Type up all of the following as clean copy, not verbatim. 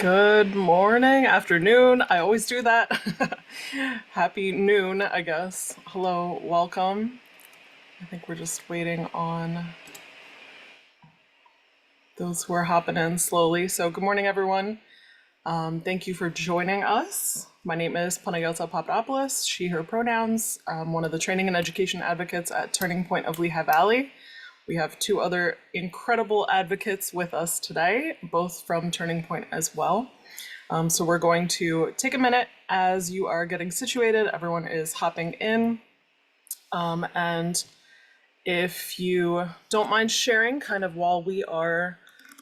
Good morning, afternoon. I always do that. Happy noon, I guess. Hello, welcome. I think we're just waiting on those who are hopping in slowly. So, good morning, everyone. Thank you for joining us. My name is Panayota Papadopoulos, she, her pronouns. I'm one of the training and education advocates at Turning Point of Lehigh Valley. We have two other incredible advocates with us today, both from Turning Point as well. So we're going to take a minute as you are getting situated. Everyone is hopping in. And if you don't mind sharing kind of while we are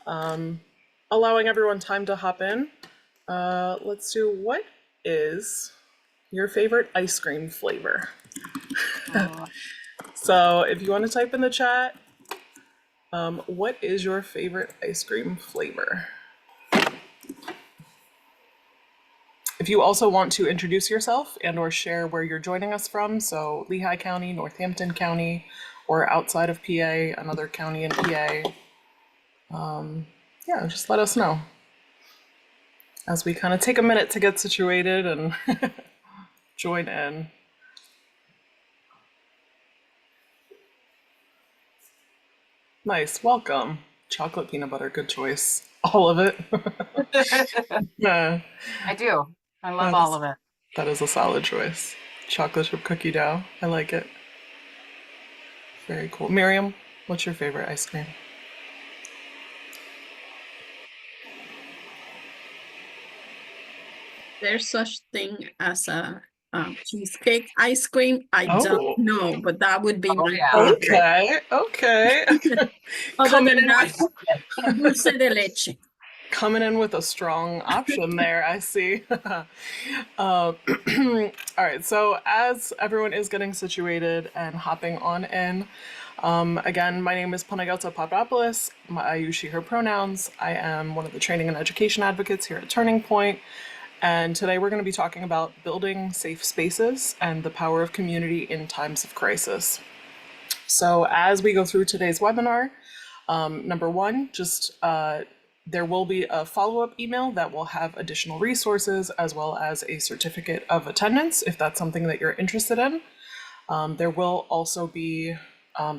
allowing everyone time to hop in, let's do what is your favorite ice cream flavor? So if you want to type in the chat, what is your favorite ice cream flavor? If you also want to introduce yourself and or share where you're joining us from, so Lehigh County, Northampton County, or outside of PA, another county in PA, yeah, just let us know as we kind of take a minute to get situated and join in. Nice, welcome. Chocolate peanut butter, good choice. All of it. Yeah, I do. I love that all is of it. that is a solid choice. Chocolate chip cookie dough. I like it. Very cool. Miriam, what's your favorite ice cream? There's such thing as a cheesecake ice cream. I don't Oh, know, but that would be Oh my yeah. favorite. okay, okay. Other Coming than in that, with dulce de leche. coming in with a strong option there, I see. All right, so as everyone is getting situated and hopping on in, again, my name is Panagota Papadopoulos. I use she, her pronouns. I am one of the training and education advocates here at Turning Point. And today we're going to be talking about building safe spaces and the power of community in times of crisis. So as we go through today's webinar, number one, just there will be a follow-up email that will have additional resources as well as a certificate of attendance if that's something that you're interested in. There will also be,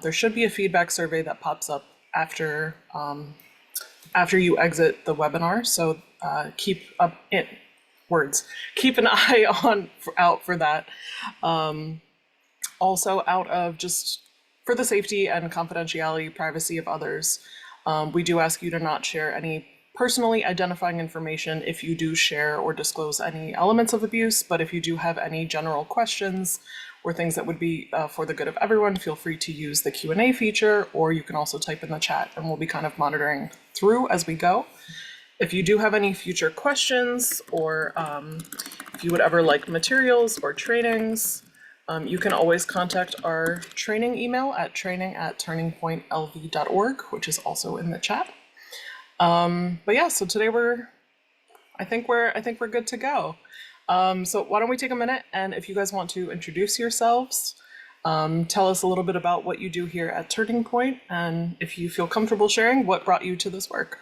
there should be a feedback survey that pops up after you exit the webinar. So keep up in words, keep an eye out for that. Also, out of just for the safety and confidentiality, privacy of others, we do ask you to not share any personally identifying information if you do share or disclose any elements of abuse. But if you do have any general questions or things that would be for the good of everyone, feel free to use the Q&A feature, or you can also type in the chat and we'll be kind of monitoring through as we go. If you do have any future questions or if you would ever like materials or trainings, you can always contact our training email at training@turningpointlv.org, which is also in the chat. But yeah, so today I think we're good to go. So why don't we take a minute, and if you guys want to introduce yourselves, tell us a little bit about what you do here at Turning Point, and if you feel comfortable sharing, what brought you to this work.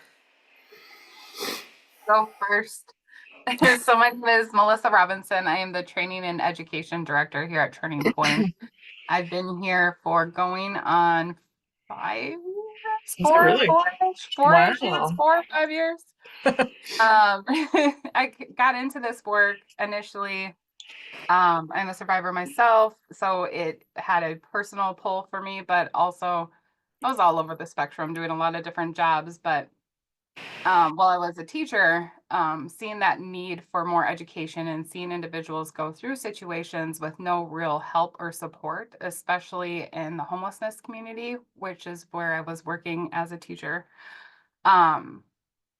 Go first. So my name is Melissa Robinson. I am the training and education director here at Turning Point. I've been here for going on 5 years, Is it really? four-ish years, Wow. 4 or 5 years. I got into this work initially. I'm a survivor myself, so it had a personal pull for me, but also I was all over the spectrum doing a lot of different jobs. But while I was a teacher, seeing that need for more education and seeing individuals go through situations with no real help or support, especially in the homelessness community, which is where I was working as a teacher,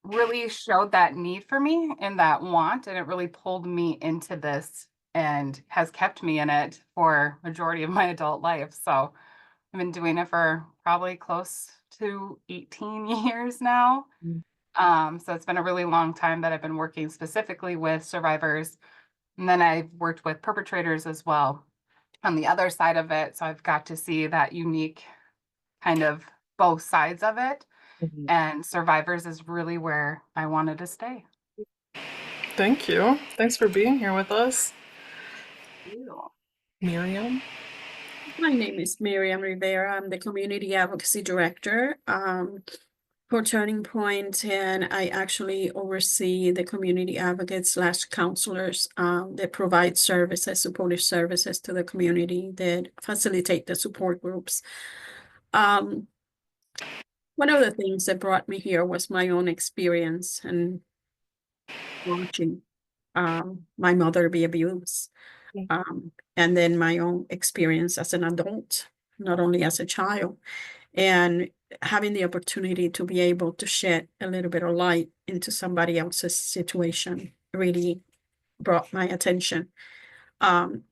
really showed that need for me and that want, and it really pulled me into this and has kept me in it for majority of my adult life. So I've been doing it for probably close to 18 years now. So it's been a really long time that I've been working specifically with survivors. And then I've worked with perpetrators as well on the other side of it. So I've got to see that unique kind of both sides of it. Mhm. And survivors is really where I wanted to stay. Thank you. Thanks for being here with us, You. Miriam. My name is Miriam Rivera. I'm the Community Advocacy Director for Turning Point, and I actually oversee the community advocates slash counselors that provide services, supportive services to the community that facilitate the support groups. Um, One of the things that brought me here was my own experience and watching my mother be abused. And then my own experience as an adult, not only as a child, and having the opportunity to be able to shed a little bit of light into somebody else's situation really brought my attention. Um,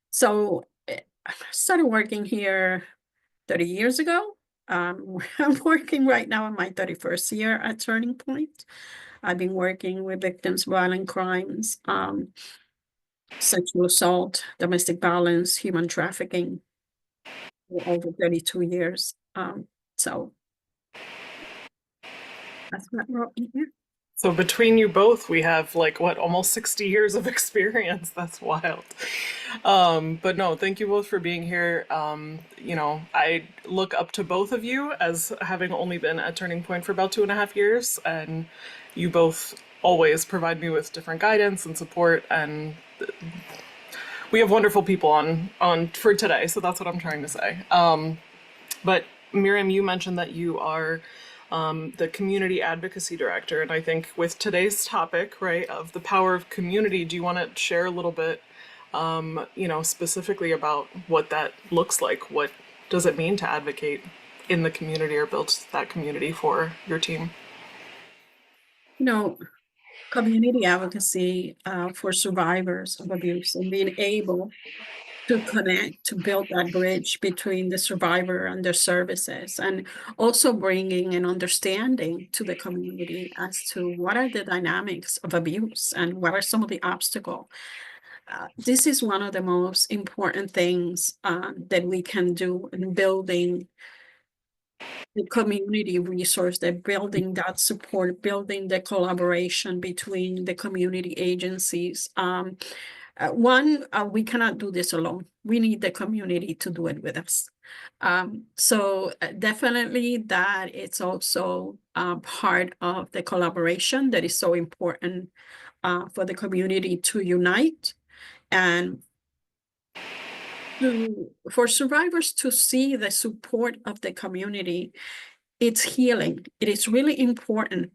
so I started working here 30 years ago. I'm working right now in my 31st year at Turning Point. I've been working with victims of violent crimes, sexual assault, domestic violence, human trafficking for over 32 years. So that's what brought me here. So between you both, we have like what, almost 60 years of experience. That's wild. But no, thank you both for being here. I look up to both of you as having only been at Turning Point for about 2.5 years, and you both always provide me with different guidance and support, and we have wonderful people on for today. So that's what I'm trying to say. But Miriam, you mentioned that you are the community advocacy director, and I think with today's topic, right, of the power of community, do you want to share a little bit, specifically about what that looks like? What does it mean to advocate in the community or build that community for your team? You know, community advocacy for survivors of abuse and being able to connect, to build that bridge between the survivor and their services, and also bringing an understanding to the community as to what are the dynamics of abuse and what are some of the obstacles. This is one of the most important things that we can do in building the community resource, that building that support, building the collaboration between the community agencies. We cannot do this alone. We need the community to do it with us. So definitely that it's also part of the collaboration that is so important for the community to unite and for survivors to see the support of the community. It's healing. It is really important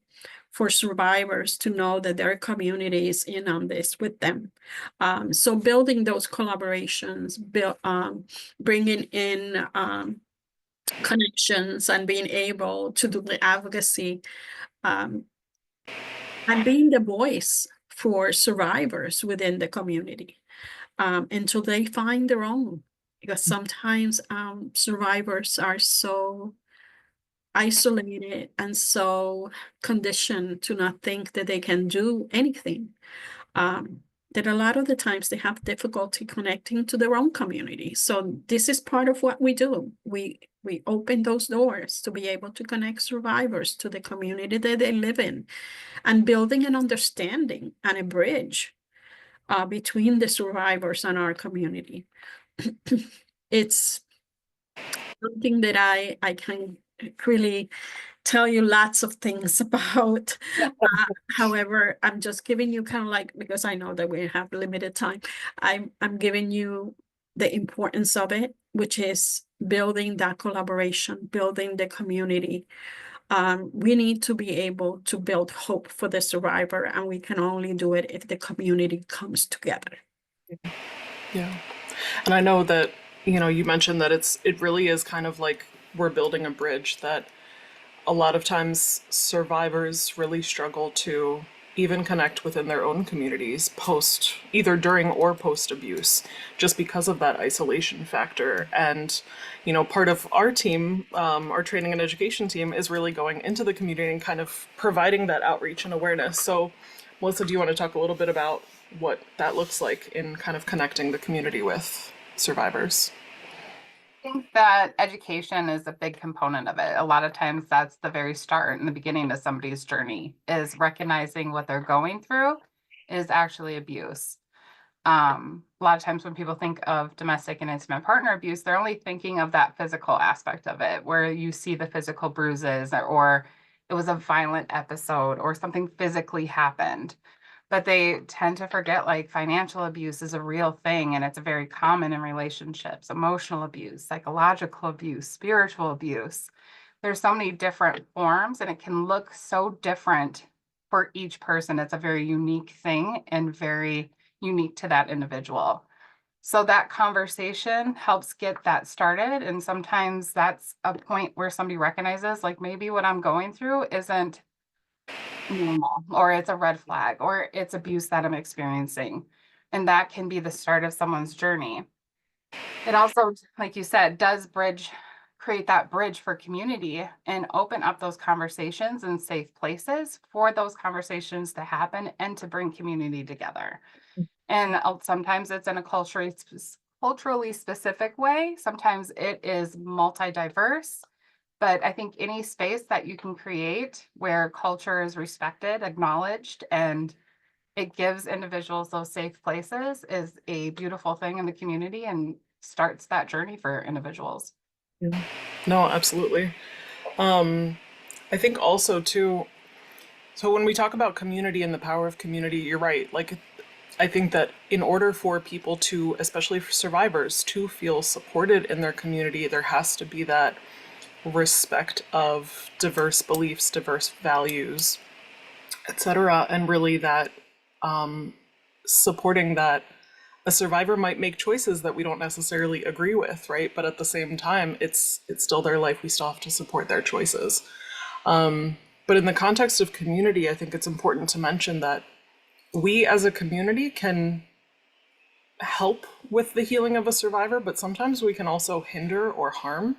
for survivors to know that their community is in on this with them. So building those collaborations, bringing in connections and being able to do the advocacy, um, and being the voice for survivors within the community until they find their own. Because sometimes survivors are so isolated and so conditioned to not think that they can do anything, that a lot of the times they have difficulty connecting to their own community. So this is part of what we do. We open those doors to be able to connect survivors to the community that they live in, and building an understanding and a bridge between the survivors and our community. It's something that I can really tell you lots of things about. However, I'm just giving you kind of like, because I know that we have limited time, I'm giving you the importance of it, which is building that collaboration, building the community. We need to be able to build hope for the survivor, and we can only do it if the community comes together. Yeah. And I know that, you mentioned that it really is kind of like we're building a bridge, that a lot of times survivors really struggle to even connect within their own communities post, either during or post abuse, just because of that isolation factor. And part of our team, our training and education team, is really going into the community and kind of providing that outreach and awareness. So Melissa, do you want to talk a little bit about what that looks like in kind of connecting the community with survivors? think that education is a big component of it. A lot of times that's the very start and the beginning of somebody's journey is recognizing what they're going through is actually abuse. A lot of times when people think of domestic and intimate partner abuse, they're only thinking of that physical aspect of it, where you see the physical bruises or it was a violent episode or something physically happened. But they tend to forget like financial abuse is a real thing and it's very common in relationships, emotional abuse, psychological abuse, spiritual abuse. There's so many different forms and it can look so different for each person. It's a very unique thing and very unique to that individual. So that conversation helps get that started. And sometimes that's a point where somebody recognizes, like, maybe what I'm going through isn't normal, or it's a red flag, or it's abuse that I'm experiencing. And that can be the start of someone's journey. It also, like you said, does create that bridge for community and open up those conversations and safe places for those conversations to happen and to bring community together. And sometimes it's in a culturally specific way. Sometimes it is multi-diverse. But I think any space that you can create where culture is respected, acknowledged, and it gives individuals those safe places is a beautiful thing in the community and starts that journey for individuals. Yeah. No, absolutely. I think also too, so when we talk about community and the power of community, you're right. Like, I think that in order for people to, especially for survivors, to feel supported in their community, there has to be that respect of diverse beliefs, diverse values, etc. And really that supporting that a survivor might make choices that we don't necessarily agree with, right? But at the same time, it's still their life. We still have to support their choices. But in the context of community, I think it's important to mention that we as a community can help with the healing of a survivor, but sometimes we can also hinder or harm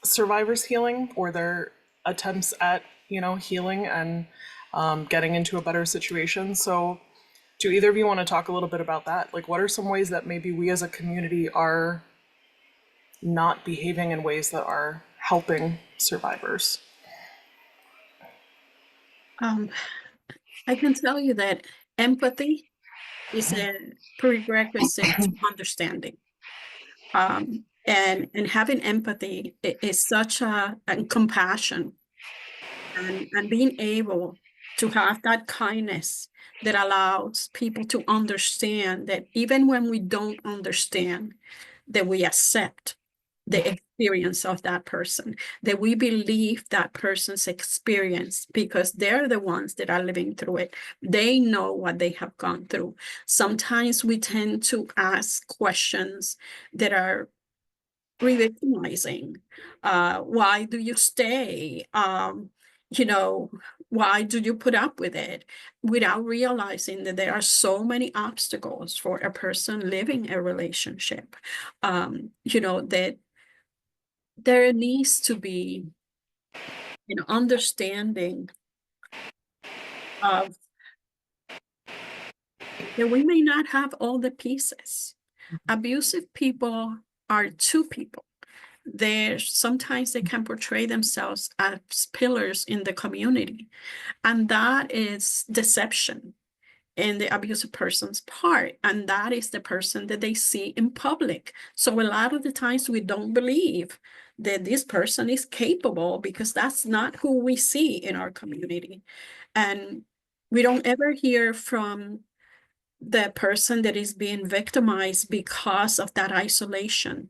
survivors' healing or their attempts at, healing and getting into a better situation. So, do either of you want to talk a little bit about that? Like, what are some ways that maybe we as a community are not behaving in ways that are helping survivors? Um, I can tell you that empathy is a prerequisite to understanding. And having empathy is such and compassion and being able to have that kindness that allows people to understand that even when we don't understand, that we accept the experience of that person, that we believe that person's experience because they're the ones that are living through it. They know what they have gone through. Sometimes we tend to ask questions that are re-victimizing. Why do you stay? You know, why do you put up with it? Without realizing that there are so many obstacles for a person living a relationship. That there needs to be an understanding of that we may not have all the pieces. Abusive people are two people. Sometimes they can portray themselves as pillars in the community, and that is deception in the abusive person's part, and that is the person that they see in public. So a lot of the times we don't believe that this person is capable because that's not who we see in our community. And we don't ever hear from the person that is being victimized because of that isolation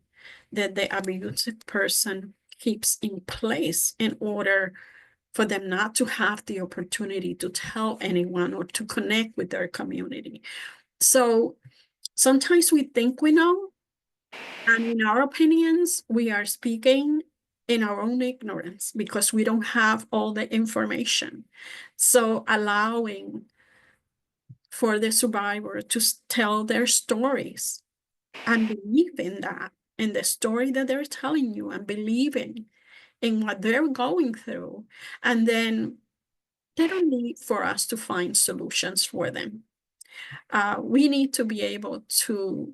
that the abusive person keeps in place in order for them not to have the opportunity to tell anyone or to connect with their community. So sometimes we think we know, and in our opinions, we are speaking in our own ignorance because we don't have all the information. So allowing for the survivor to tell their stories and believe in that, in the story that they're telling you, and believing in what they're going through. And then they don't need for us to find solutions for them. We need to be able to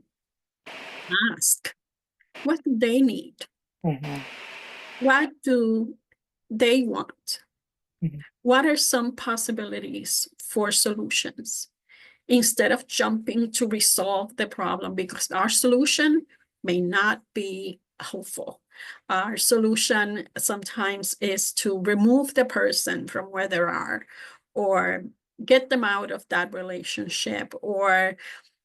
ask What do they need? Mhm. What do they want? Mhm. What are some possibilities for solutions? Instead of jumping to resolve the problem, because our solution may not be helpful. Our solution sometimes is to remove the person from where they are, or get them out of that relationship, or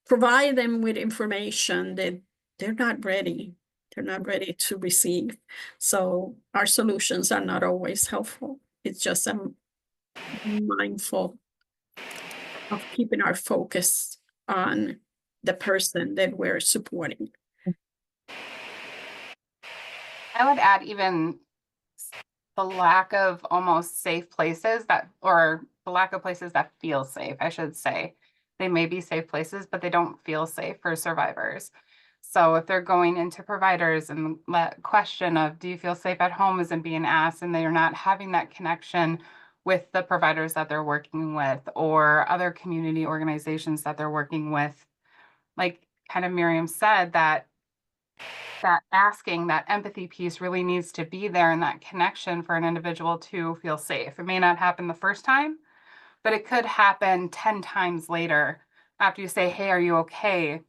provide them with information that they're not ready. They're not ready to receive. So our solutions are not always helpful. It's just mindful of keeping our focus on the person that we're supporting. I would add even the lack of almost safe places that, or the lack of places that feel safe, I should say. They may be safe places, but they don't feel safe for survivors. So if they're going into providers and that question of, do you feel safe at home isn't being asked, and they're not having that connection with the providers that they're working with or other community organizations that they're working with, like kind of Miriam said, that asking, that empathy piece really needs to be there, and that connection for an individual to feel safe. It may not happen the first time, but it could happen 10 times later after you say, hey, are you okay?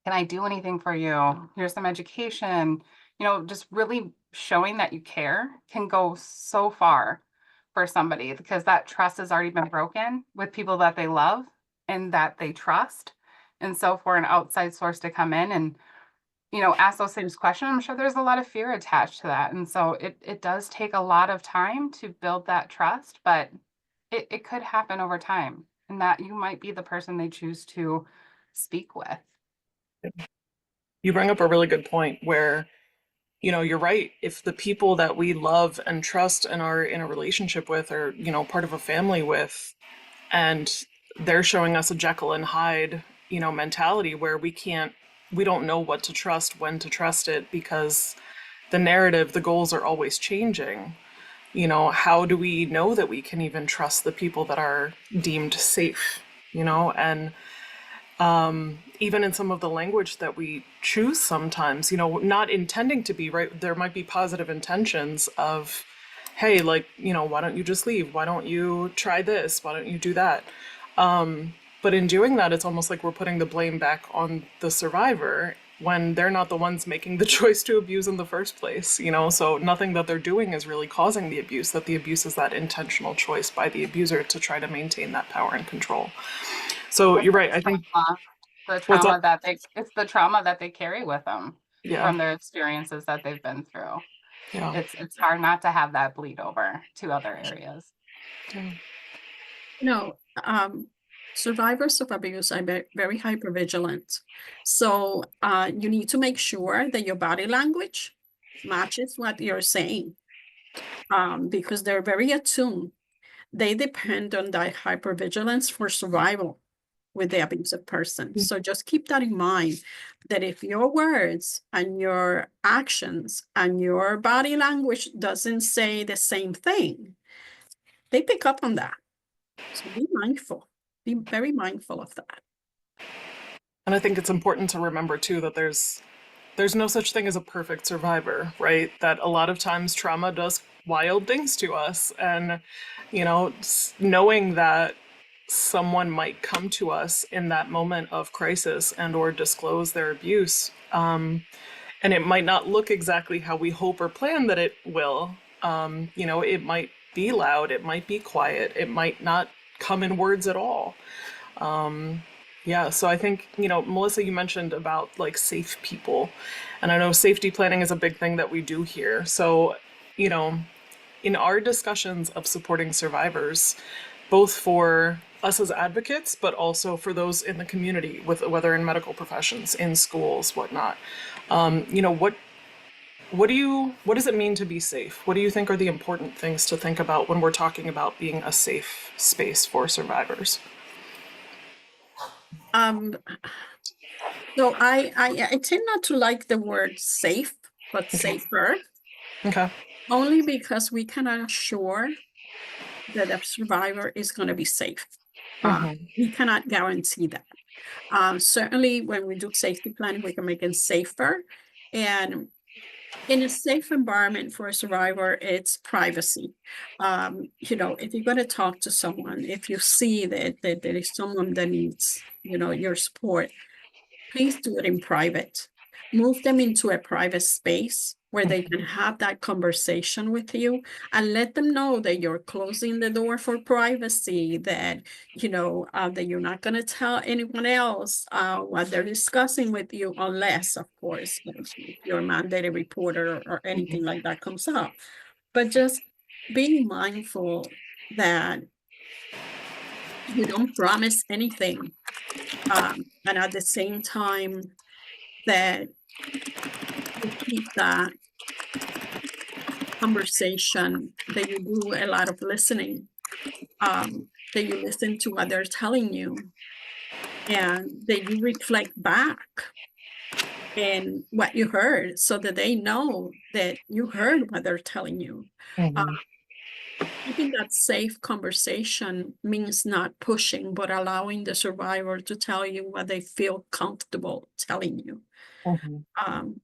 Can I do anything for you? Here's some education. Just really showing that you care can go so far for somebody, because that trust has already been broken with people that they love and that they trust. And so for an outside source to come in and ask those same questions, I'm sure there's a lot of fear attached to that. And so it does take a lot of time to build that trust, but it could happen over time, and that you might be the person they choose to speak with. You bring up a really good point where, you're right. If the people that we love and trust and are in a relationship with, or, part of a family with, and they're showing us a Jekyll and Hyde, mentality where we don't know what to trust, when to trust it, because the narrative, the goals are always changing. How do we know that we can even trust the people that are deemed safe? And even in some of the language that we choose sometimes, not intending to be right, there might be positive intentions of, hey, like, why don't you just leave? Why don't you try this? Why don't you do that? But in doing that, it's almost like we're putting the blame back on the survivor when they're not the ones making the choice to abuse in the first place, So nothing that they're doing is really causing the abuse, that the abuse is that intentional choice by the abuser to try to maintain that power and control. So It's you're right. I think, the what's up? trauma that it's the trauma that they carry with them Yeah. from their experiences that they've been through. Yeah. It's hard not to have that bleed over to other areas. Yeah. No, survivors of abuse are very hypervigilant. So you need to make sure that your body language matches what you're saying, because they're very attuned. They depend on that hypervigilance for survival with the abusive person. So just keep that in mind, that if your words and your actions and your body language doesn't say the same thing, they pick up on that. So be mindful, be very mindful of that. And I think it's important to remember too that there's no such thing as a perfect survivor, right? That a lot of times trauma does wild things to us, and knowing that someone might come to us in that moment of crisis and or disclose their abuse, and it might not look exactly how we hope or plan that it will. It might be loud, it might be quiet, it might not come in words at all. Yeah, so I think, Melissa, you mentioned about like safe people. And I know safety planning is a big thing that we do here. So, you know, in our discussions of supporting survivors, both for us as advocates, but also for those in the community, with whether in medical professions, in schools, whatnot, what does it mean to be safe? What do you think are the important things to think about when we're talking about being a safe space for survivors? Um, so I tend not to like the word safe, but Okay. safer, Okay. only because we cannot assure that a survivor is going to be safe. We cannot guarantee that. Certainly, when we do safety planning, we can make it safer And in a safe environment for a survivor, it's privacy. If you're going to talk to someone, if you see that there is someone that needs, your support, please do it in private. Move them into a private space where they can have that conversation with you, and let them know that you're closing the door for privacy, that that you're not going to tell anyone else what they're discussing with you, unless, of course, if you're a mandated reporter or anything like that comes up. But just being mindful that you don't promise anything, and at the same time that you keep that conversation, that you do a lot of listening, that you listen to what they're telling you, and that you reflect back in what you heard, so that they know that you heard what they're telling you. Uh, Mhm. Keeping that safe conversation means not pushing, but allowing the survivor to tell you what they feel comfortable telling you. Mhm. Um,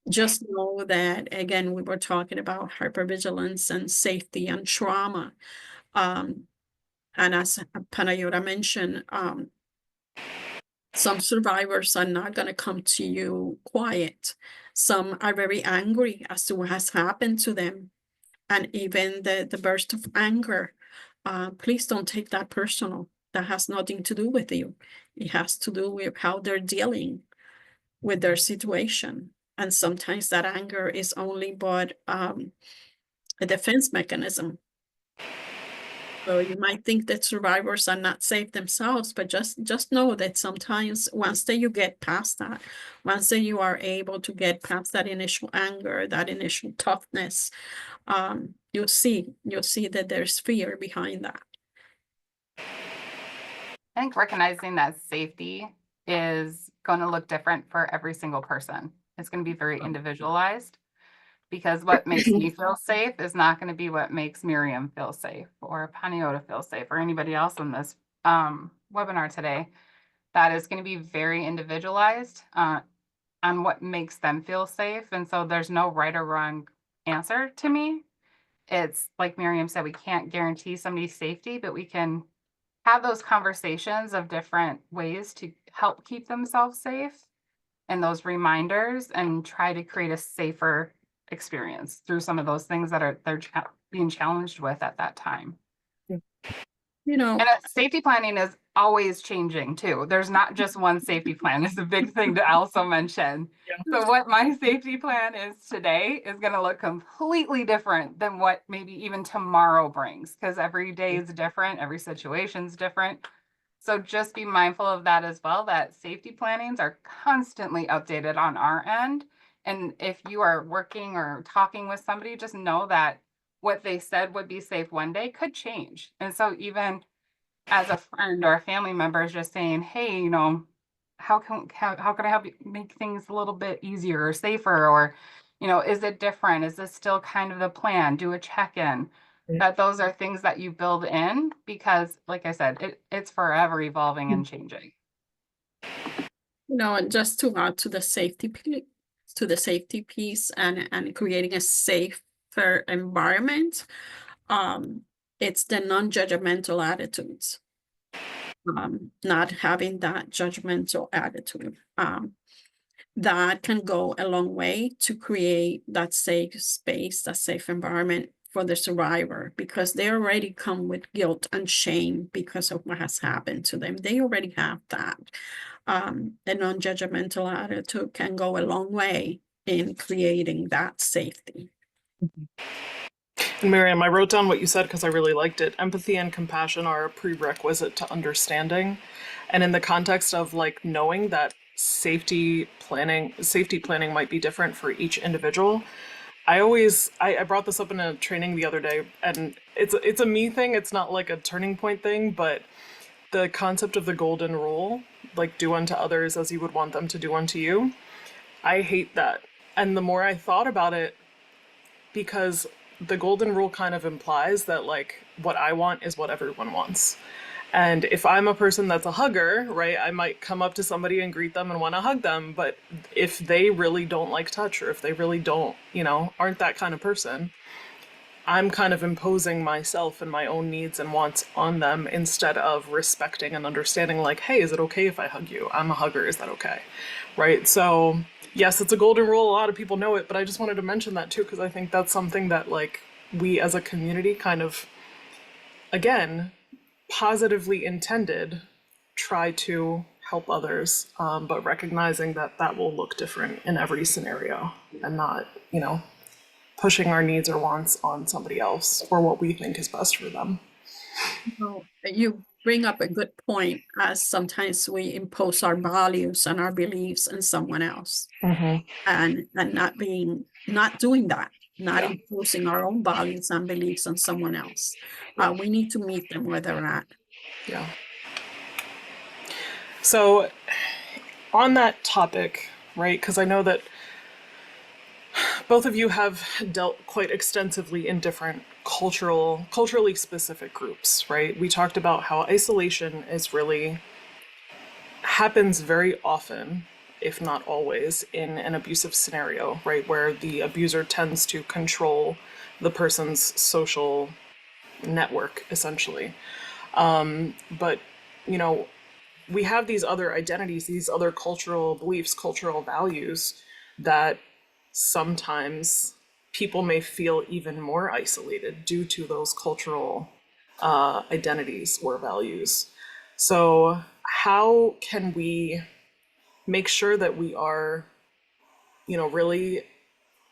just know that, again, we were talking about hypervigilance and safety and trauma. Um, and as Panayota mentioned, some survivors are not going to come to you quiet. Some are very angry as to what has happened to them. And even the burst of anger, please don't take that personal. That has nothing to do with you. It has to do with how they're dealing with their situation. And sometimes that anger is only but a defense mechanism. So you might think that survivors are not safe themselves, but just know that sometimes once that you get past that, once that you are able to get past that initial anger, that initial toughness, you'll see that there's fear behind that. I think recognizing that safety is going to look different for every single person. It's going to be very individualized, because what makes me feel safe is not going to be what makes Miriam feel safe, or Paniota feel safe, or anybody else in this webinar today. That is going to be very individualized on what makes them feel safe. And so there's no right or wrong answer to me. It's like Miriam said, we can't guarantee somebody's safety, but we can have those conversations of different ways to help keep themselves safe, and those reminders, and try to create a safer experience through some of those things that they're being challenged with at that time. You know, And safety planning is always changing too. There's not just one safety plan. It's a big thing to also mention. Yeah. So what my safety plan is today is going to look completely different than what maybe even tomorrow brings, because every day is different, every situation is different. So just be mindful of that as well, that safety plannings are constantly updated on our end. And if you are working or talking with somebody, just know that what they said would be safe one day could change. And so even as a friend or a family member is just saying, hey, how can I help you make things a little bit easier or safer? Or, is it different? Is this still kind of the plan? Do a check-in. That those are things that you build in, because like I said, it's forever evolving and changing. and just to add to the safety piece, and creating a safer environment, um, it's the non-judgmental attitudes. Not having that judgmental attitude. That can go a long way to create that safe space, that safe environment for the survivor, because they already come with guilt and shame because of what has happened to them. They already have that. A non-judgmental attitude can go a long way in creating that safety. And Miriam, I wrote down what you said because I really liked it. Empathy and compassion are a prerequisite to understanding. And in the context of like knowing that safety planning might be different for each individual. I brought this up in a training the other day, and it's a me thing. It's not like a turning point thing, but the concept of the golden rule, like do unto others as you would want them to do unto you. I hate that. And the more I thought about it, because the golden rule kind of implies that like what I want is what everyone wants. And if I'm a person that's a hugger, right, I might come up to somebody and greet them and want to hug them. But if they really don't like touch, or if they really don't, aren't that kind of person, I'm kind of imposing myself and my own needs and wants on them instead of respecting and understanding, like, hey, is it okay if I hug you? I'm a hugger. Is that okay? Right. So, yes, it's a golden rule. A lot of people know it, but I just wanted to mention that too, because I think that's something that, like, we as a community kind of, again, positively intended, try to help others, but recognizing that that will look different in every scenario and not, pushing our needs or wants on somebody else or what we think is best for them. Well, you bring up a good point, as sometimes we impose our values and our beliefs on someone else, Mm-hmm. and not doing that, not Yeah. imposing our own values and beliefs on someone else. Yeah. We need to meet them where they're at. Yeah. So, on that topic, right, because I know that both of you have dealt quite extensively in different culturally specific groups, right? We talked about how isolation is really happens very often, if not always, in an abusive scenario, right? Where the abuser tends to control the person's social network, essentially. But, you know, we have these other identities, these other cultural beliefs, cultural values that sometimes people may feel even more isolated due to those cultural identities or values. So, how can we make sure that we are, really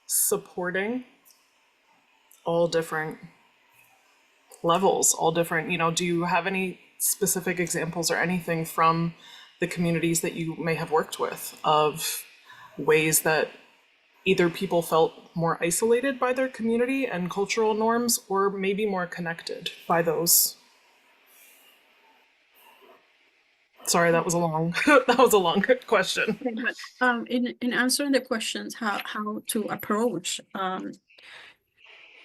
supporting all different levels, all different, do you have any specific examples or anything from the communities that you may have worked with of ways that either people felt more isolated by their community and cultural norms or maybe more connected by those? Sorry, that was a long that was a long question. Okay, but in answering the questions, how to approach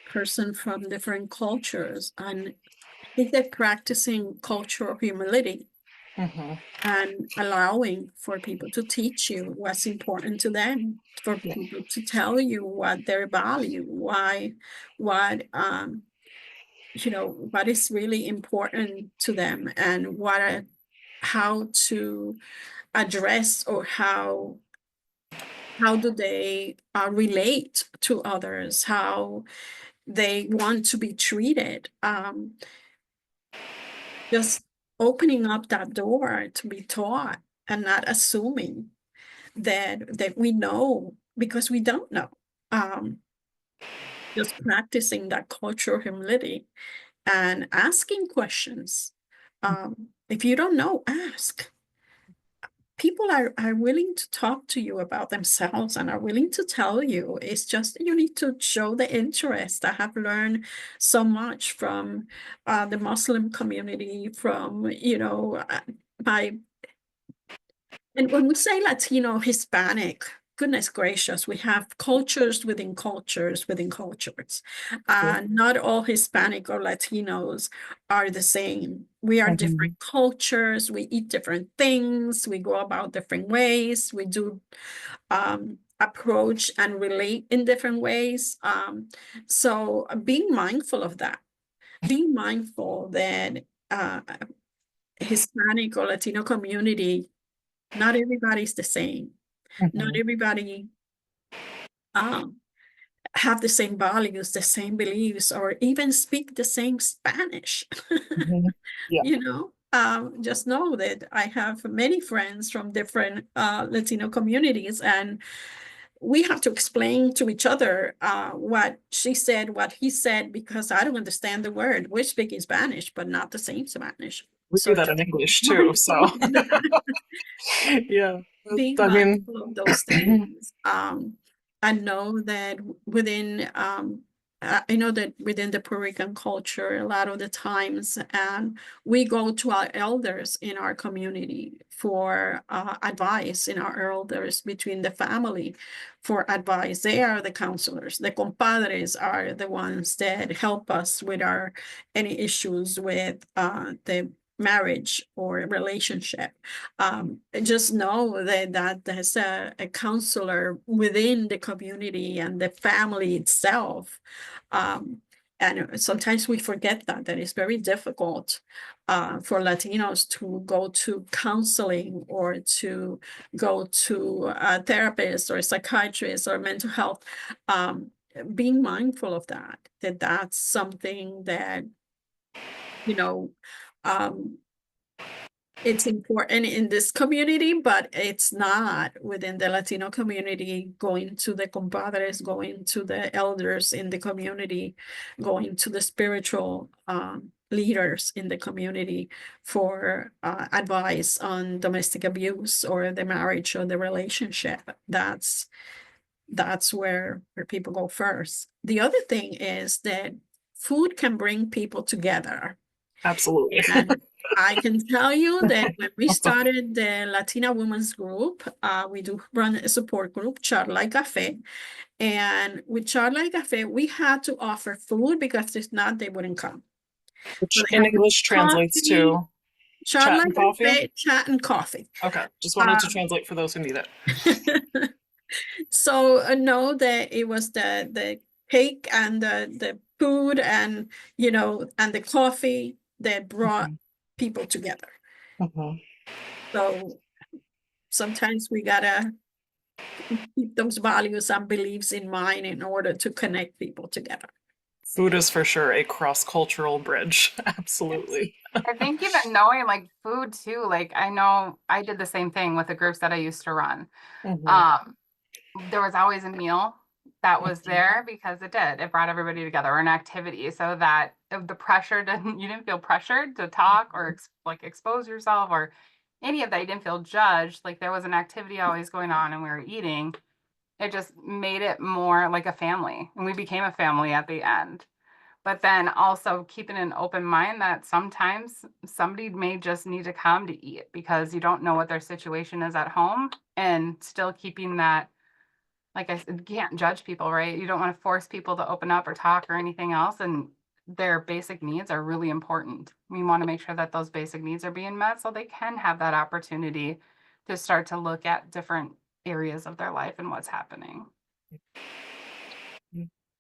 person from different cultures, and I think that practicing cultural humility Mm-hmm. and allowing for people to teach you what's important to them, for Yeah. people to tell you what their value, what what is really important to them, and how to address, or how do they relate to others, how they want to be treated. Just opening up that door to be taught, and not assuming that we know, because we don't know. Um, just practicing that cultural humility and asking questions. If you don't know, ask. People are willing to talk to you about themselves and are willing to tell you. It's just you need to show the interest. I have learned so much from the Muslim community, from, my and when we say Latino, Hispanic, goodness gracious, we have cultures within cultures within cultures. Not all Hispanic or Latinos are the same. We are Mm-hmm. different cultures. We eat different things. We go about different ways. We do approach and relate in different ways. So being mindful of that, being mindful that Hispanic or Latino community, not everybody's the same. Not Mm-hmm. everybody um, have the same values, the same beliefs, or even speak the same Spanish. Mm-hmm. Yeah. Just know that I have many friends from different Latino communities, and we have to explain to each other what she said, what he said, because I don't understand the word. We're speaking Spanish, but not the same Spanish. We do So that in just English too, so mindful of that. yeah. Being I mean, mindful of those things. I know that within I know that within the Puerto Rican culture, a lot of the times, and we go to our elders in our community for advice, in our elders between the family for advice. They are the counselors. The compadres are the ones that help us with our any issues with the marriage or relationship. Just know that there's a counselor within the community and the family itself. And sometimes we forget that it's very difficult for Latinos to go to counseling or to go to a therapist or a psychiatrist or mental health. Being mindful of that's something that, you know, um, it's important in this community, but it's not within the Latino community. Going to the compadres, going to the elders in the community, going to the spiritual leaders in the community for advice on domestic abuse or the marriage or the relationship. That's where people go first. The other thing is that food can bring people together. Absolutely. And I can tell you that when we started the Latina Women's Group, we do run a support group, Charla y Café. And with Charla y Café, we had to offer food because if not, they wouldn't come. So Which they in had English translates coffee, to chat Charla and y coffee. Café, chat and coffee. Okay, just wanted to translate for those who need it. So know that it was the cake and the food and and the coffee that brought people together. Mhm. So sometimes we gotta keep those values and beliefs in mind in order to connect people together. Food is for sure a cross-cultural bridge. Absolutely. I think even knowing like food too, like I know I did the same thing with the groups that I used to run. Mhm. Um, there was always a meal that was there because it brought everybody together, or an activity, so that the pressure didn't, you didn't feel pressured to talk or like expose yourself or any of that. You didn't feel judged. Like there was an activity always going on and we were eating. It just made it more like a family, and we became a family at the end. But then also keeping an open mind that sometimes somebody may just need to come to eat because you don't know what their situation is at home, and still keeping that, like I said, you can't judge people, right? You don't want to force people to open up or talk or anything else. And their basic needs are really important. We want to make sure that those basic needs are being met so they can have that opportunity to start to look at different areas of their life and what's happening.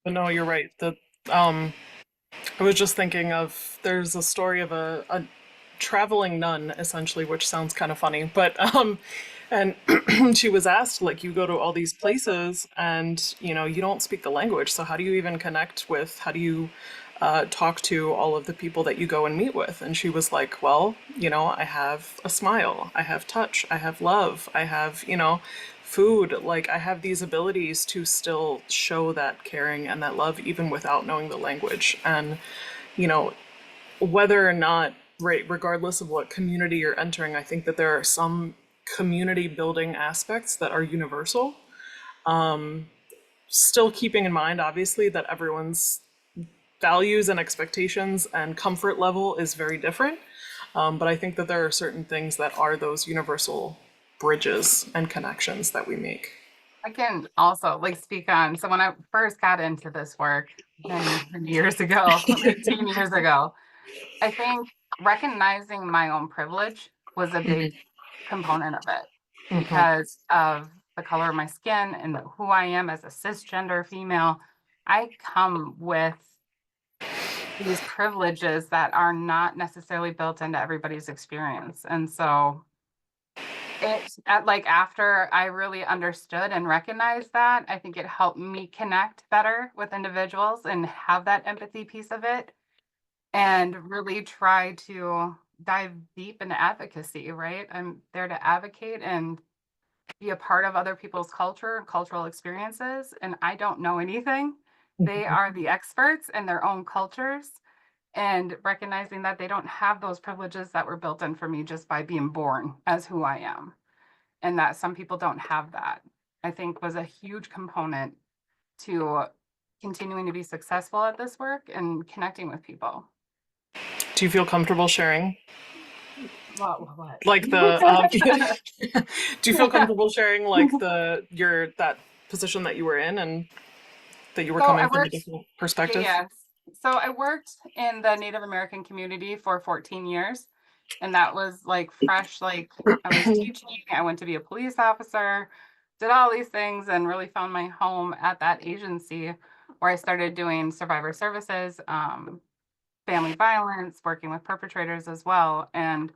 But no, you're right. Um I was just thinking of there's a story of a traveling nun essentially, which sounds kind of funny, but and she was asked, like, you go to all these places and you don't speak the language, so how do you even connect with, how do you talk to all of the people that you go and meet with? And she was like, well, I have a smile, I have touch, I have love, I have food, like I have these abilities to still show that caring and that love even without knowing the language. And you know whether or not, right, regardless of what community you're entering, I think that there are some community building aspects that are universal, still keeping in mind obviously that everyone's values and expectations and comfort level is very different. But I think that there are certain things that are those universal bridges and connections that we make. I can also like speak on, so when I first got into this work many years ago, 18 years ago, I think recognizing my own privilege was a big component of it Mhm. because of the color of my skin and who I am as a cisgender female. I come with these privileges that are not necessarily built into everybody's experience. And so like after I really understood and recognized that, I think it helped me connect better with individuals and have that empathy piece of it, and really try to dive deep into advocacy, right? I'm there to advocate and be a part of other people's culture and cultural experiences. And I don't know anything. They are the experts in their own cultures, and recognizing that they don't have those privileges that were built in for me just by being born as who I am. And that some people don't have that, I think was a huge component to continuing to be successful at this work and connecting with people. Do you feel comfortable sharing, What? like the do you feel comfortable sharing like that position that you were in and that you were So I coming from a worked, different perspective? yes. So I worked in the Native American community for 14 years. And that was like fresh, like I was teaching, I went to be a police officer, did all these things, and really found my home at that agency where I started doing survivor services, family violence, working with perpetrators as well. And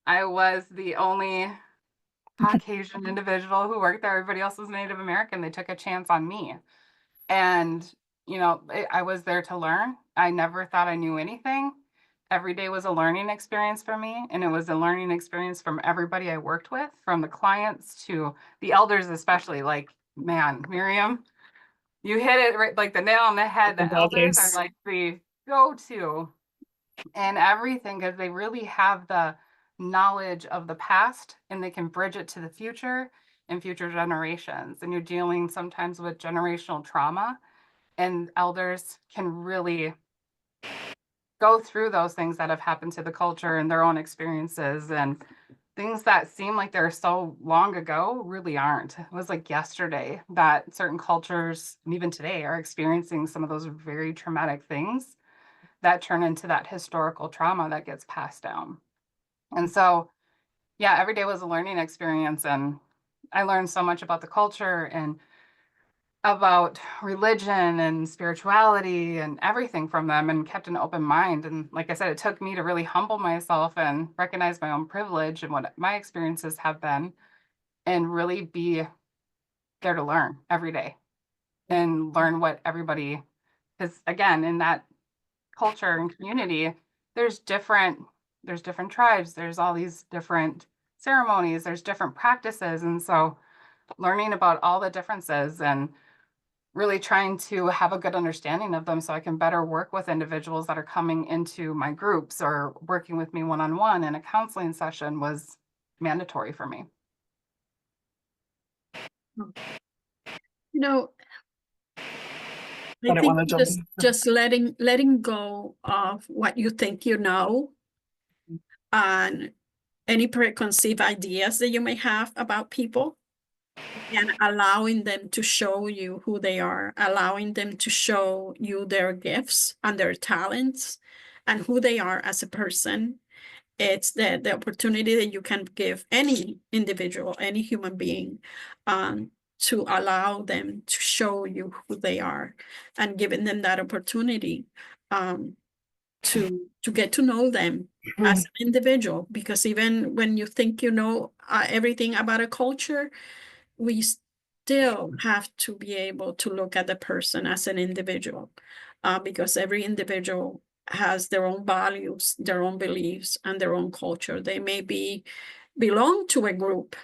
I was the only Caucasian individual who worked there. Everybody else was Native American. They took a chance on me. And, I was there to learn. I never thought I knew anything. Every day was a learning experience for me. And it was a learning experience from everybody I worked with, from the clients to the elders, especially. Like, man, Miriam, you hit it right, like the nail on the head. The elders are Elders. like the go to and everything because they really have the knowledge of the past and they can bridge it to the future and future generations. And you're dealing sometimes with generational trauma, and elders can really go through those things that have happened to the culture and their own experiences, and things that seem like they're so long ago really aren't. It was like yesterday that certain cultures, and even today, are experiencing some of those very traumatic things that turn into that historical trauma that gets passed down. And so, yeah, every day was a learning experience. And I learned so much about the culture and about religion and spirituality and everything from them, and kept an open mind. And like I said, it took me to really humble myself and recognize my own privilege and what my experiences have been, and really be there to learn every day and learn what everybody, because again, in that culture and community, there's different there's different tribes, there's all these different ceremonies, there's different practices. And so learning about all the differences and really trying to have a good understanding of them so I can better work with individuals that are coming into my groups or working with me one-on-one in a counseling session was mandatory for me. You know, I I didn't think want to jump in. just letting go of what you think you know and any preconceived ideas that you may have about people, and allowing them to show you who they are, allowing them to show you their gifts and their talents and who they are as a person. It's the opportunity that you can give any individual, any human being, to allow them to show you who they are, and giving them that opportunity um, to get to know them as an individual. Because even when you think you know everything about a culture, we still have to be able to look at the person as an individual, because every individual has their own values, their own beliefs, and their own culture. They may belong to a group,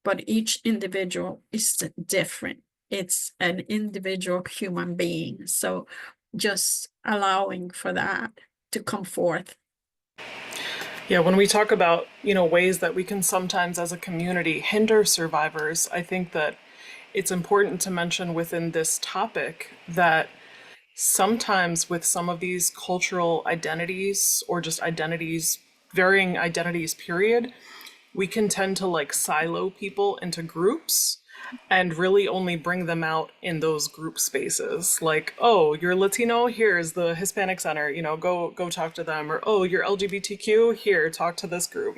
but each individual is different. It's an individual human being. So just allowing for that to come forth. Yeah, when we talk about, ways that we can sometimes as a community hinder survivors, I think that it's important to mention within this topic that sometimes with some of these cultural identities or just identities, varying identities, period, we can tend to like silo people into groups and really only bring them out in those group spaces. Like, oh, you're Latino, here's the Hispanic Center, go talk to them. Or, oh, you're LGBTQ, here, talk to this group,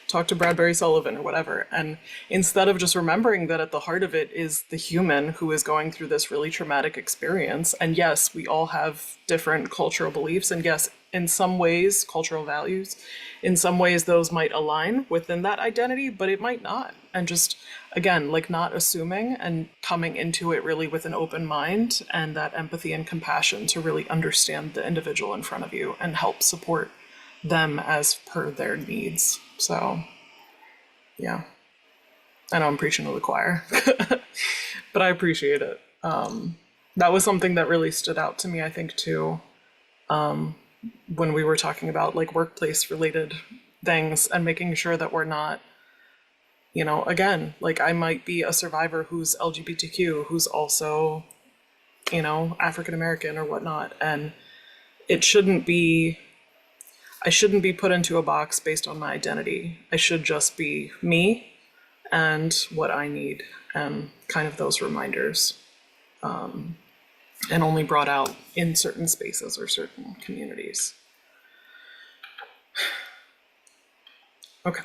talk to Bradbury Sullivan or whatever. And instead of just remembering that at the heart of it is the human who is going through this really traumatic experience. And yes, we all have different cultural beliefs. And yes, in some ways, cultural values, in some ways, those might align within that identity, but it might not. And just, again, like not assuming and coming into it really with an open mind and that empathy and compassion to really understand the individual in front of you and help support them as per their needs. So, yeah. I know I'm preaching to the choir, but I appreciate it. That was something that really stood out to me, I think, too, when we were talking about like workplace related things and making sure that we're not, again, like I might be a survivor who's LGBTQ, who's also, African American or whatnot. And it shouldn't be, I shouldn't be put into a box based on my identity. I should just be me and what I need, and kind of those reminders, and only brought out in certain spaces or certain communities. Okay.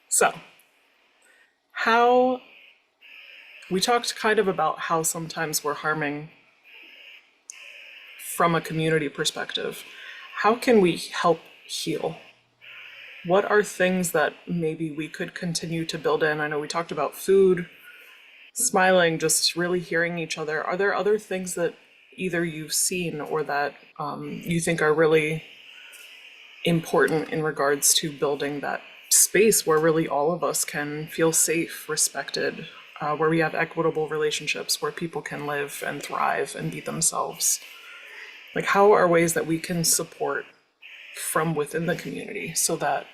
So, how we talked kind of about how sometimes we're harming from a community perspective. How can we help heal? What are things that maybe we could continue to build in? I know we talked about food, smiling, just really hearing each other. Are there other things that either you've seen or that you think are really important in regards to building that space where really all of us can feel safe, respected, where we have equitable relationships, where people can live and thrive and be themselves? Like, how are ways that we can support from within the community so that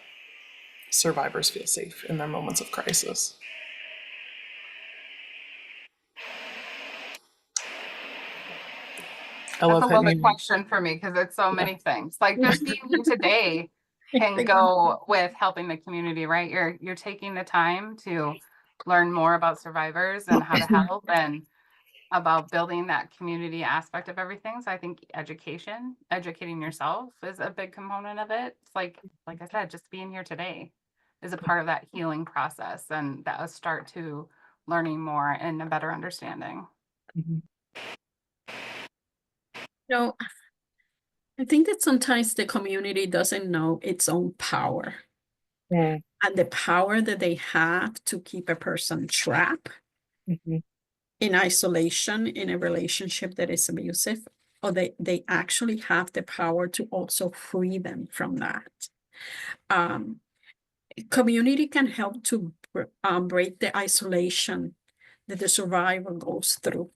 survivors feel safe in their moments of crisis? I That's love a hitting loaded you. question for me because it's so Yeah. many things. Like just being here today can go with helping the community, right? You're taking the time to learn more about survivors and how to help and about building that community aspect of everything. So I think educating yourself is a big component of it. It's like I said, just being here today is a part of that healing process and that will start to learning more and a better understanding. Mhm. No, I think that sometimes the community doesn't know its own power Mm, and the power that they have to keep a person trapped mhm, in isolation in a relationship that is abusive, or they actually have the power to also free them from that. Um, Community can help to break the isolation that the survivor goes through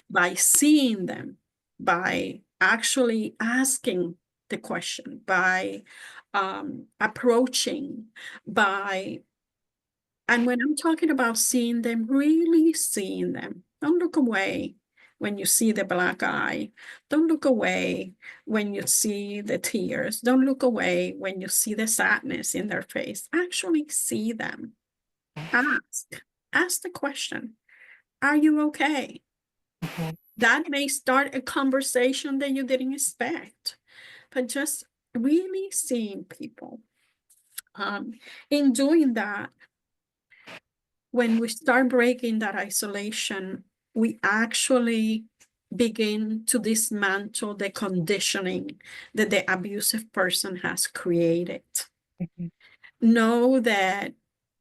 by seeing them, by actually asking the question, by approaching, by, and when I'm talking about seeing them, really seeing them, don't look away when you see the black eye. Don't look away when you see the tears. Don't look away when you see the sadness in their face. Actually see them. Ask. Ask the question, are you okay? mhm. That may start a conversation that you didn't expect, but just really seeing people. In doing that, when we start breaking that isolation, we actually begin to dismantle the conditioning that the abusive person has created. Know that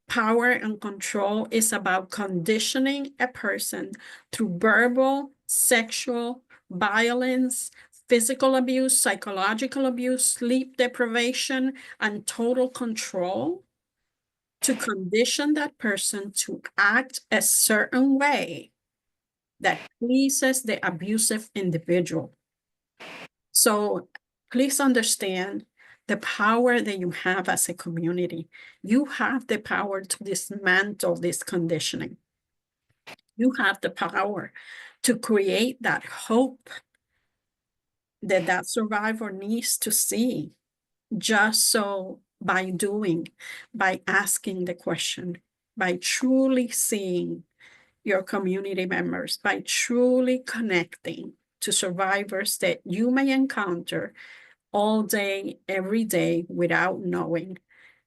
power and control is about conditioning a person through verbal, sexual, violence, physical abuse, psychological abuse, sleep deprivation, and total control to condition that person to act a certain way that pleases the abusive individual. So please understand the power that you have as a community. You have the power to dismantle this conditioning. You have the power to create that hope that that survivor needs to see, just so by doing, by asking the question, by truly seeing your community members, by truly connecting to survivors that you may encounter all day, every day, without knowing,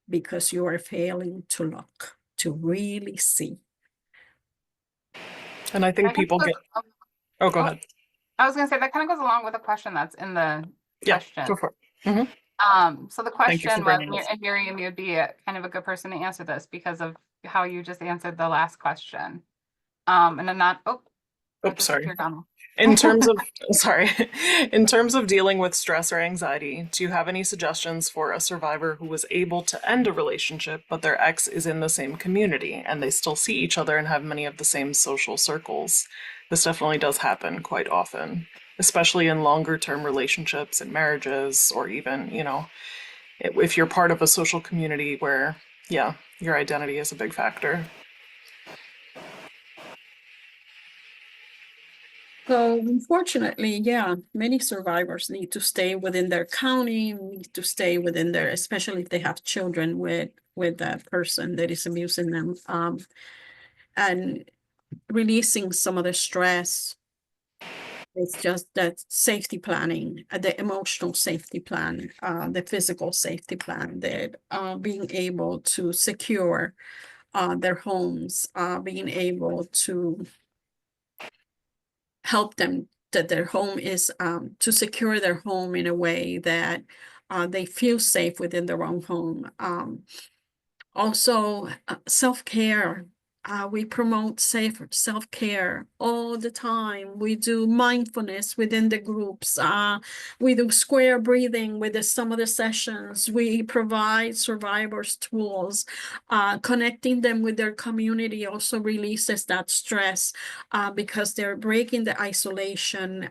because you are failing to look, to really see. And I think That kind people of get, goes, oh, go oh, ahead. I was gonna say that kind of goes along with the question that's in the Yeah, question. go for it. Hmm. So the Thank you for question was, bringing this. and Miriam, you'd be kind of a good person to answer this because of how you just answered the last question. And I'm not, oh, that Oops, sorry. disappeared on. In terms of, sorry, in terms of dealing with stress or anxiety, do you have any suggestions for a survivor who was able to end a relationship, but their ex is in the same community and they still see each other and have many of the same social circles? This definitely does happen quite often, especially in longer term relationships and marriages, or even, if you're part of a social community where, yeah, your identity is a big factor. So unfortunately, yeah, many survivors need to stay within their county, need to stay within their, especially if they have children with that person that is abusing them, and releasing some of the stress It's just that safety planning, the emotional safety plan, the physical safety plan, that being able to secure their homes, being able to help them that their home is to secure their home in a way that they feel safe within their own home. Also, self-care. We promote safe self-care all the time. We do mindfulness within the groups. We do square breathing with some of the sessions. We provide survivors tools. Connecting them with their community also releases that stress because they're breaking the isolation,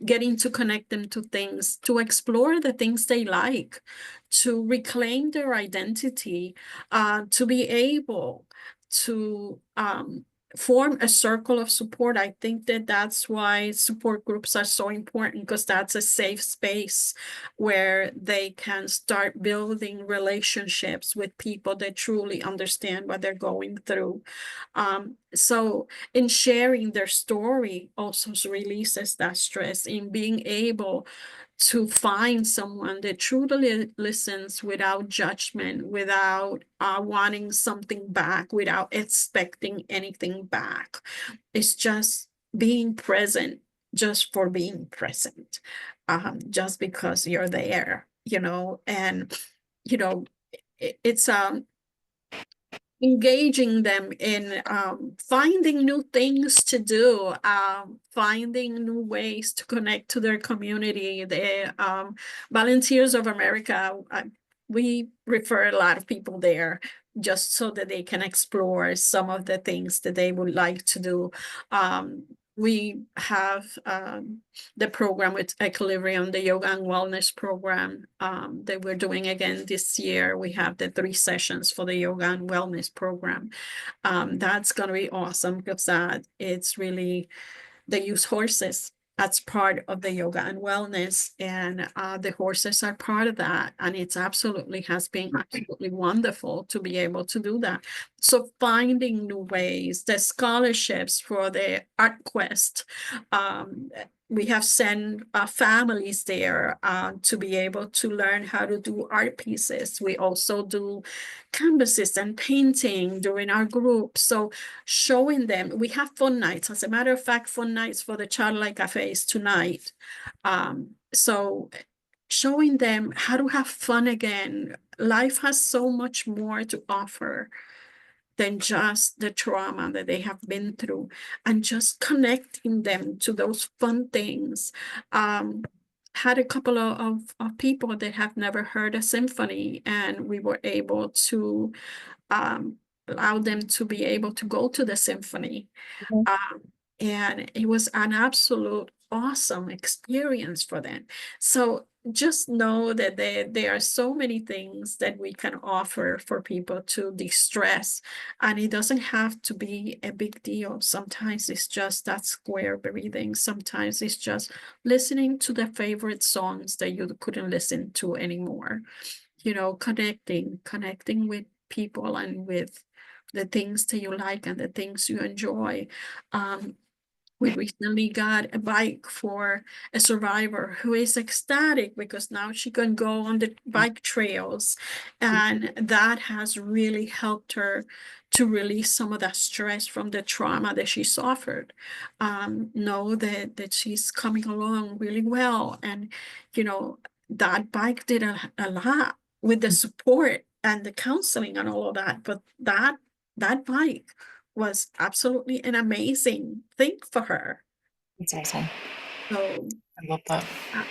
getting to connect them to things, to explore the things they like, to reclaim their identity, to be able to form a circle of support. I think that that's why support groups are so important, because that's a safe space where they can start building relationships with people that truly understand what they're going through. So in sharing their story also releases that stress, in being able to find someone that truly listens without judgment, without wanting something back, without expecting anything back. It's just being present, just for being present, just because you're there, and it's engaging them in finding new things to do, finding new ways to connect to their community. The Volunteers of America, we refer a lot of people there just so that they can explore some of the things that they would like to do. We have the program with Equilibrium, the yoga and wellness program that we're doing again this year. We have the 3 sessions for the yoga and wellness program. That's going to be awesome, because it's really, they use horses. That's part of the yoga and wellness, and the horses are part of that. And it's has been absolutely wonderful to be able to do that. So finding new ways, the scholarships for the Art Quest, we have sent families there to be able to learn how to do art pieces. We also do canvases and painting during our group. So showing them, we have fun nights. As a matter of fact, fun nights for the Childlike Cafes tonight. So showing them how to have fun again. Life has so much more to offer than just the trauma that they have been through, and just connecting them to those fun things. Had a couple of people that have never heard a symphony, and we were able to allow them to be able to go to the symphony. Mhm. And it was an absolute awesome experience for them. So just know that there are so many things that we can offer for people to de-stress, and it doesn't have to be a big deal. Sometimes it's just that square breathing. Sometimes it's just listening to the favorite songs that you couldn't listen to anymore. Connecting with people and with the things that you like and the things you enjoy. We recently got a bike for a survivor who is ecstatic because now she can go on the bike trails, and that has really helped her to release some of that stress from the trauma that she suffered. Know that she's coming along really well, and that bike did a lot with the support and the counseling and all of that, but that bike was absolutely an amazing thing for her. That's awesome. So I love that. uh,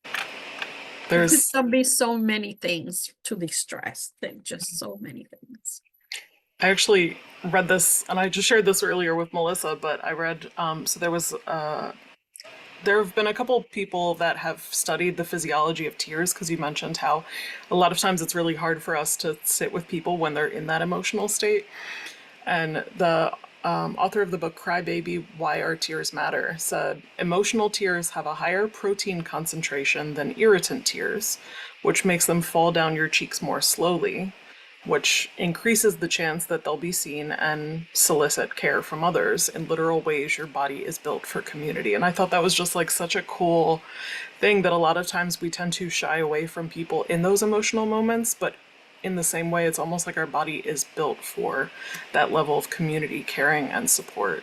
it could There's be so many things to be stressed, and just so many things. I actually read this, and I just shared this earlier with Melissa, but I read, so there have been a couple people that have studied the physiology of tears, because you mentioned how a lot of times it's really hard for us to sit with people when they're in that emotional state. And the author of the book Cry Baby, Why Our Tears Matter said emotional tears have a higher protein concentration than irritant tears, which makes them fall down your cheeks more slowly. which increases the chance that they'll be seen and solicit care from others in literal ways. Your body is built for community. And I thought that was just like such a cool thing that a lot of times we tend to shy away from people in those emotional moments, but in the same way, it's almost like our body is built for that level of community caring and support.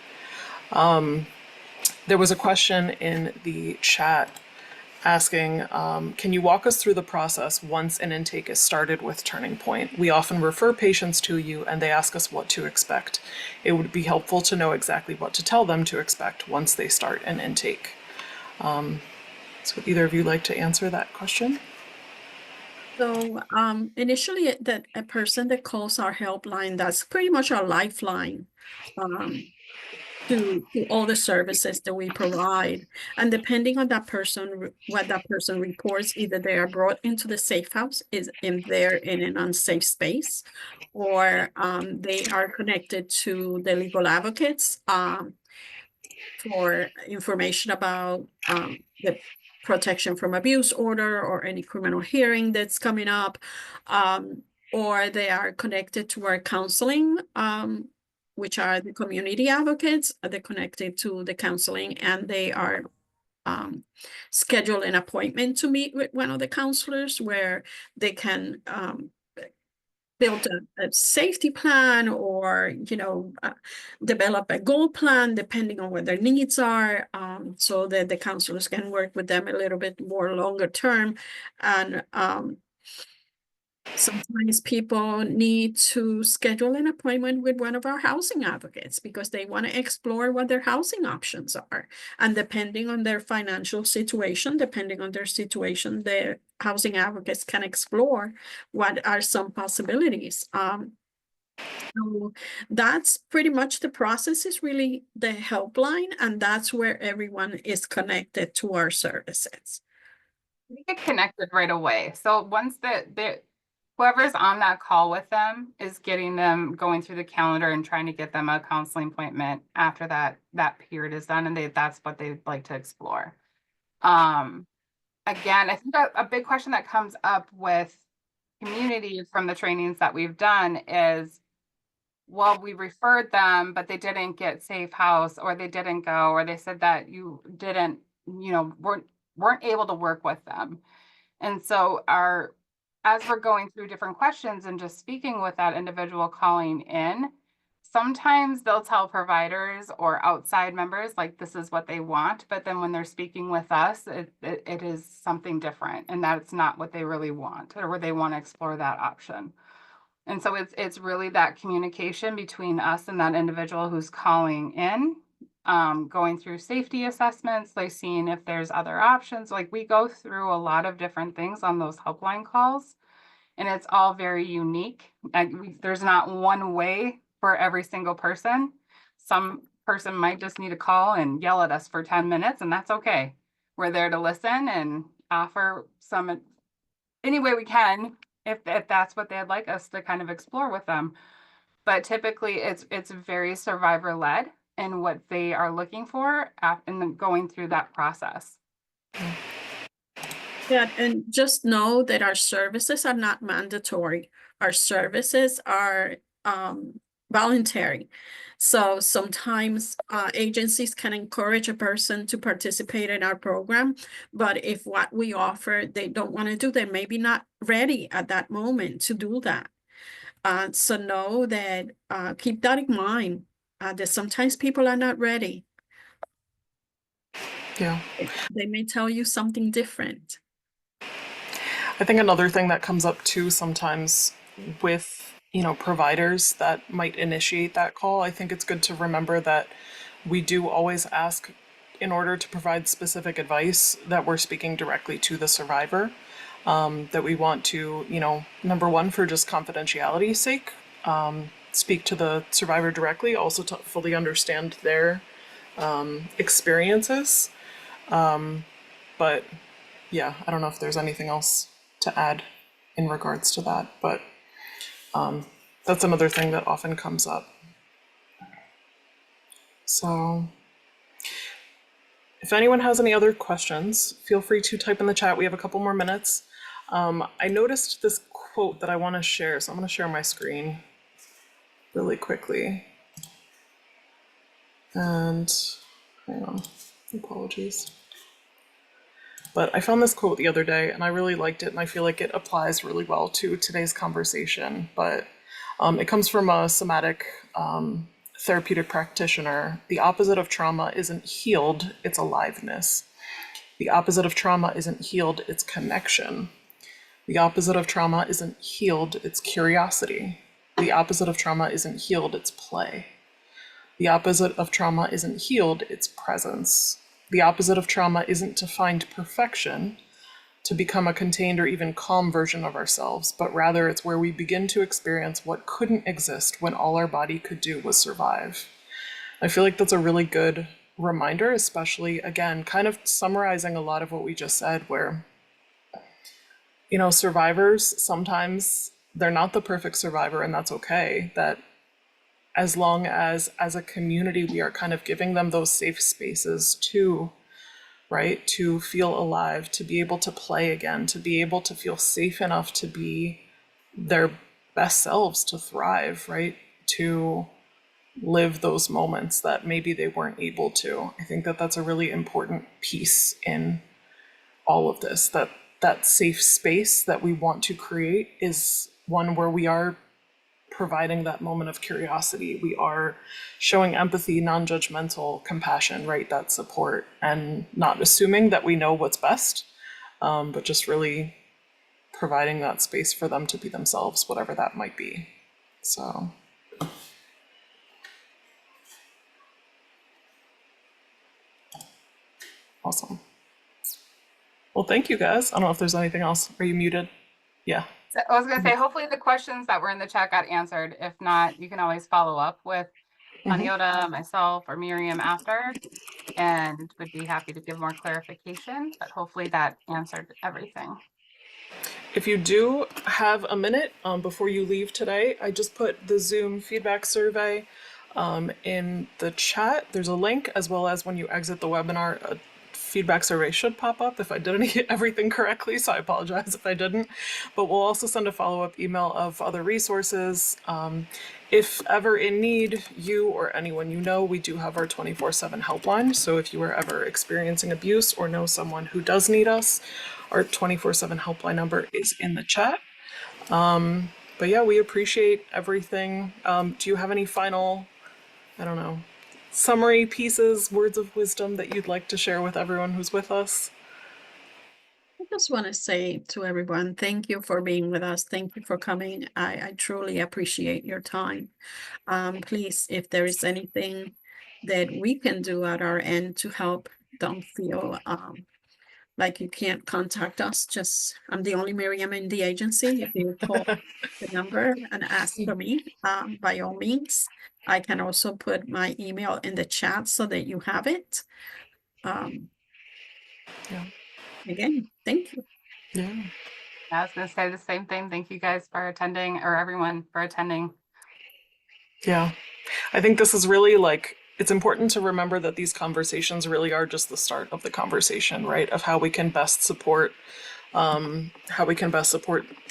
There was a question in the chat asking, can you walk us through the process once an intake is started with Turning Point? We often refer patients to you and they ask us what to expect. It would be helpful to know exactly what to tell them to expect once they start an intake. So would either of you like to answer that question? So initially, that a person that calls our helpline, that's pretty much our lifeline um, to all the services that we provide. And depending on that person, what that person reports, either they are brought into the safe house, is in there in an unsafe space, or they are connected to the legal advocates for information about the protection from abuse order or any criminal hearing that's coming up, or they are connected to our counseling, which are the community advocates. They're connected to the counseling, and they are schedule an appointment to meet with one of the counselors where they can build a safety plan, or develop a goal plan depending on what their needs are, so that the counselors can work with them a little bit more longer term. And sometimes people need to schedule an appointment with one of our housing advocates because they want to explore what their housing options are. And depending on their financial situation, the housing advocates can explore what are some possibilities. So that's pretty much the process, is really the helpline, and that's where everyone is connected to our services. We get connected right away. So once the whoever's on that call with them is getting them going through the calendar and trying to get them a counseling appointment after that period is done, and that's what they'd like to explore. Again, I think a big question that comes up with community from the trainings that we've done is, well, we referred them, but they didn't get safe house, or they didn't go, or they said that you didn't, weren't able to work with them. And so as we're going through different questions and just speaking with that individual calling in, sometimes they'll tell providers or outside members like this is what they want, but then when they're speaking with us, it is something different, and that's not what they really want, or they want to explore that option. And so it's really that communication between us and that individual who's calling in, going through safety assessments, like seeing if there's other options. Like, we go through a lot of different things on those helpline calls, and it's all very unique. There's not one way for every single person. Some person might just need to call and yell at us for 10 minutes, and that's okay. We're there to listen and offer some any way we can, if that's what they'd like us to kind of explore with them. But typically it's very survivor led in what they are looking for and going through that process. Yeah, and just know that our services are not mandatory. Our services are voluntary. So sometimes agencies can encourage a person to participate in our program, but if what we offer they don't want to do, they may be not ready at that moment to do that. So know that, keep that in mind, that sometimes people are not ready. Yeah. They may tell you something different. I think another thing that comes up too sometimes with, providers that might initiate that call, I think it's good to remember that we do always ask, in order to provide specific advice, that we're speaking directly to the survivor. That we want to, number one, for just confidentiality's sake, speak to the survivor directly, also to fully understand their experiences. But yeah, I don't know if there's anything else to add in regards to that, but that's another thing that often comes up. So if anyone has any other questions, feel free to type in the chat. We have a couple more minutes. I noticed this quote that I want to share, so I'm going to share my screen really quickly. And hang on, apologies. But I found this quote the other day and I really liked it, and I feel like it applies really well to today's conversation. But it comes from a somatic therapeutic practitioner. The opposite of trauma isn't healed, it's aliveness. The opposite of trauma isn't healed, it's connection. The opposite of trauma isn't healed, it's curiosity. The opposite of trauma isn't healed, it's play. The opposite of trauma isn't healed, it's presence. The opposite of trauma isn't to find perfection, to become a contained or even calm version of ourselves, but rather it's where we begin to experience what couldn't exist when all our body could do was survive. I feel like that's a really good reminder, especially, again, kind of summarizing a lot of what we just said, where, survivors, sometimes they're not the perfect survivor, and that's okay. That as long as a community, we are kind of giving them those safe spaces to, right, to feel alive, to be able to play again, to be able to feel safe enough to be their best selves, to thrive, right, to live those moments that maybe they weren't able to. I think that that's a really important piece in all of this, that that safe space that we want to create is one where we are providing that moment of curiosity. We are showing empathy, non-judgmental compassion, right? That support, and not assuming that we know what's best, but just really providing that space for them to be themselves, whatever that might be. So awesome. Well, thank you guys. I don't know if there's anything else. Are you muted? Yeah. So I was going to say, hopefully the questions that were in the chat got answered. If not, you can always follow up with Aniota, myself, or Miriam after, and would be happy to give more clarification, but hopefully that answered everything. If you do have a minute before you leave today, I just put the Zoom feedback survey in the chat. There's a link, as well as when you exit the webinar, a feedback survey should pop up if I didn't hit everything correctly, so I apologize if I didn't. But we'll also send a follow-up email of other resources. If ever in need, you or anyone you know, we do have our 24/7 helpline. So if you are ever experiencing abuse or know someone who does need us, our 24/7 helpline number is in the chat. But yeah, we appreciate everything. Do you have any final, I don't know, summary pieces, words of wisdom that you'd like to share with everyone who's with us? I just want to say to everyone, thank you for being with us. Thank you for coming. I truly appreciate your time. Please, if there is anything that we can do at our end to help, don't feel like you can't contact us. Just, I'm the only Miriam in the agency. If you call the number and ask for me, by all means. I can also put my email in the chat so that you have it. Yeah. Again, thank you. Yeah. I was going to say the same thing. Thank you guys for attending, or everyone for attending. Yeah. I think this is really like, it's important to remember that these conversations really are just the start of the conversation, right? Of how we can best support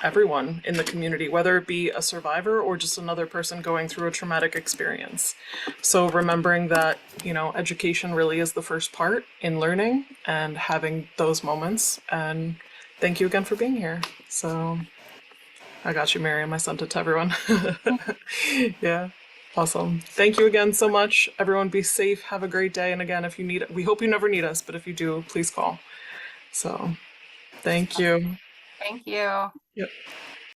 everyone in the community, whether it be a survivor or just another person going through a traumatic experience. So remembering that, education really is the first part in learning and having those moments. And thank you again for being here. So I got you, Miriam. I sent it to everyone. Yeah. Awesome. Thank you again so much. Everyone be safe. Have a great day. And again, if you need, we hope you never need us, but if you do, please call. So thank you. Thank you. Yep.